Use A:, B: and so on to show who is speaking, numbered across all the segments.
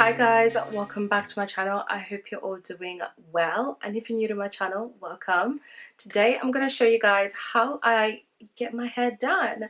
A: Hi guys, welcome back to my channel. I hope you're all doing well, and if you're new to my channel, welcome. Today I'm going to show you guys how I get my hair done.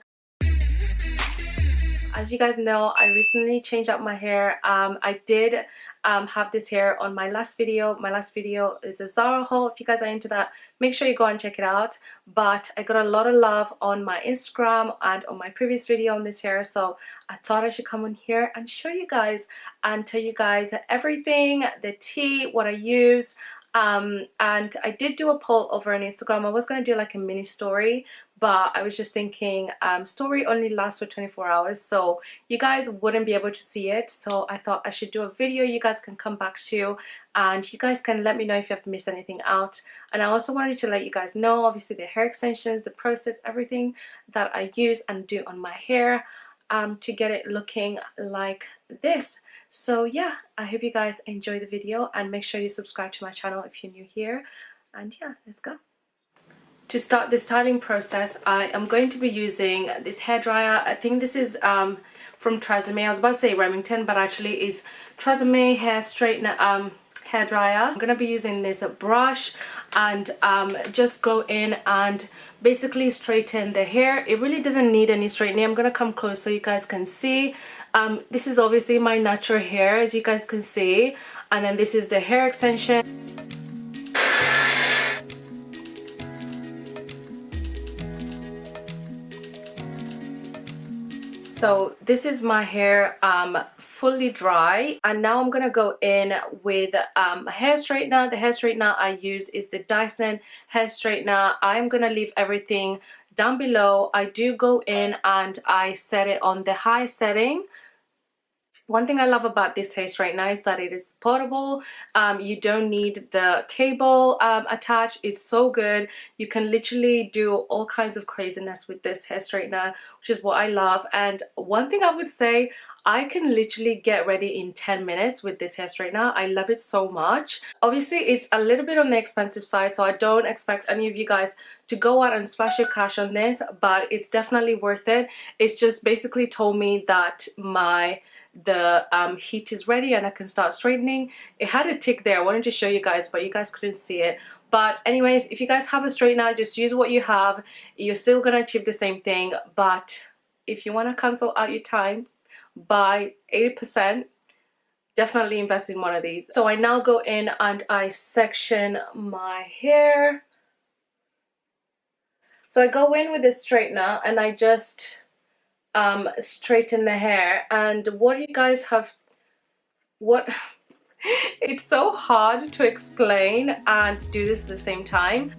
A: As you guys know, I recently changed up my hair. I did have this hair on my last video. My last video is a Zara haul. If you guys are into that, make sure you go and check it out. But I got a lot of love on my Instagram and on my previous video on this hair, so I thought I should come on here and show you guys and tell you guys everything, the tea, what I use. And I did do a poll over on Instagram. I was going to do like a mini story, but I was just thinking story only lasts for 24 hours, so you guys wouldn't be able to see it. So I thought I should do a video you guys can come back to, and you guys can let me know if you have missed anything out. And I also wanted to let you guys know, obviously, the hair extensions, the process, everything that I use and do on my hair to get it looking like this. So yeah, I hope you guys enjoy the video, and make sure you subscribe to my channel if you're new here. And yeah, let's go. To start the styling process, I am going to be using this hairdryer. I think this is from Tresemme. I was about to say Remington, but actually is Tresemme hair straightener hairdryer. I'm going to be using this brush and just go in and basically straighten the hair. It really doesn't need any straightening. I'm going to come close so you guys can see. This is obviously my natural hair, as you guys can see, and then this is the hair extension. So this is my hair fully dry, and now I'm gonna go in with a hair straightener. The hair straightener I use is the Dyson hair straightener. I'm gonna leave everything down below. I do go in and I set it on the high setting. One thing I love about this hair straightener is that it is portable. You don't need the cable attached. It's so good. You can literally do all kinds of craziness with this hair straightener, which is what I love. And one thing I would say, I can literally get ready in 10 minutes with this hair straightener. I love it so much. Obviously, it's a little bit on the expensive side, so I don't expect any of you guys to go out and splash your cash on this, but it's definitely worth it. It's just basically told me that the heat is ready and I can start straightening. It had a tick there. I wanted to show you guys, but you guys couldn't see it. But anyways, if you guys have a straightener, just use what you have. You're still gonna achieve the same thing, but if you want to cancel out your time by 80%, definitely invest in one of these. So I now go in and I section my hair. So I go in with the straightener and I just straighten the hair. And what you guys have, it's so hard to explain and do this at the same time.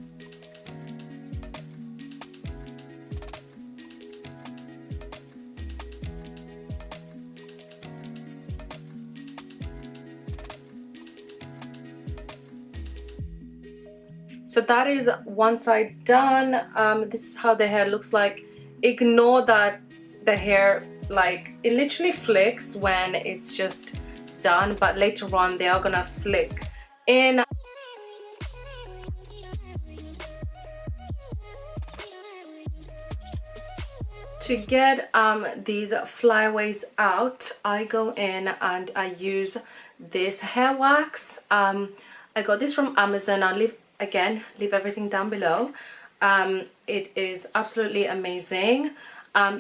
A: So that is one side done. This is how the hair looks like. Ignore that the hair, like, it literally flicks when it's just done, but later on they are gonna flick in. To get these flyaways out, I go in and I use this hair wax. I got this from Amazon. I'll leave everything down below. It is absolutely amazing.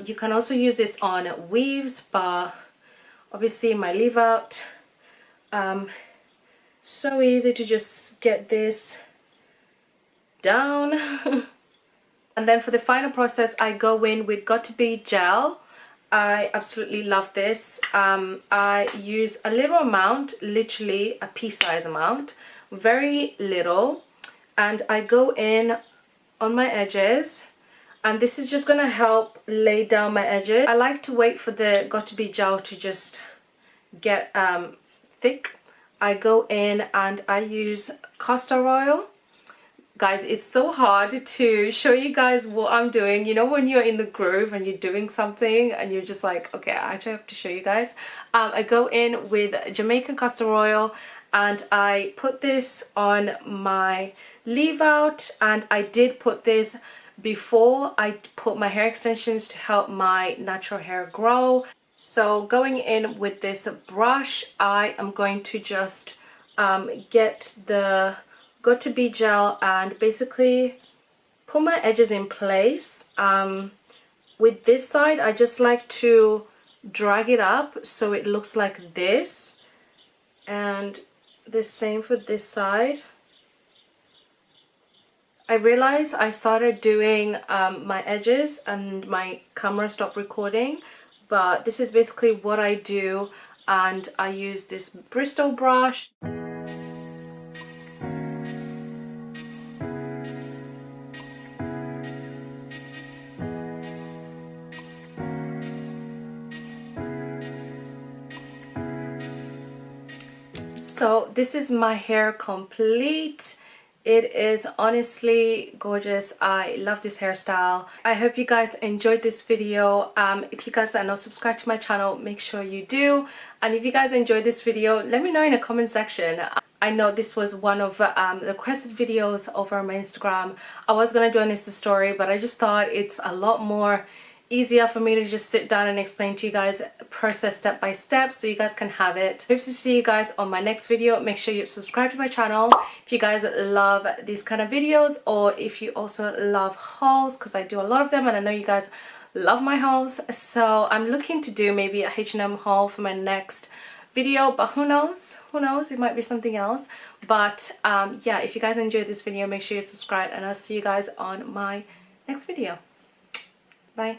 A: You can also use this on weaves, but obviously my leave out, so easy to just get this down. And then for the final process, I go in with Got To Be gel. I absolutely love this. I use a little amount, literally a pea-size amount, very little, and I go in on my edges, and this is just gonna help lay down my edges. I like to wait for the Got To Be gel to just get thick. I go in and I use castor oil. Guys, it's so hard to show you guys what I'm doing. You know, when you're in the groove and you're doing something and you're just like, okay, I actually have to show you guys. I go in with Jamaican castor oil and I put this on my leave out, and I did put this before I put my hair extensions to help my natural hair grow. So going in with this brush, I am going to just get the Got2b gel and basically put my edges in place. With this side, I just like to drag it up so it looks like this, and the same for this side. I realized I started doing my edges and my camera stopped recording, but this is basically what I do, and I use this Bristol brush. So this is my hair complete. It is honestly gorgeous. I love this hairstyle. I hope you guys enjoyed this video. If you guys are not subscribed to my channel, make sure you do. And if you guys enjoyed this video, let me know in the comment section. I know this was one of the requested videos over on my Instagram. I was gonna do an Insta story, but I just thought it's a lot more easier for me to just sit down and explain to you guys process step by step so you guys can have it. Hope to see you guys on my next video. Make sure you subscribe to my channel if you guys love these kind of videos, or if you also love hauls, because I do a lot of them and I know you guys love my hauls. So I'm looking to do maybe a H&M haul for my next video, but who knows, it might be something else. But yeah, if you guys enjoyed this video, make sure you subscribe, and I'll see you guys on my next video. Bye.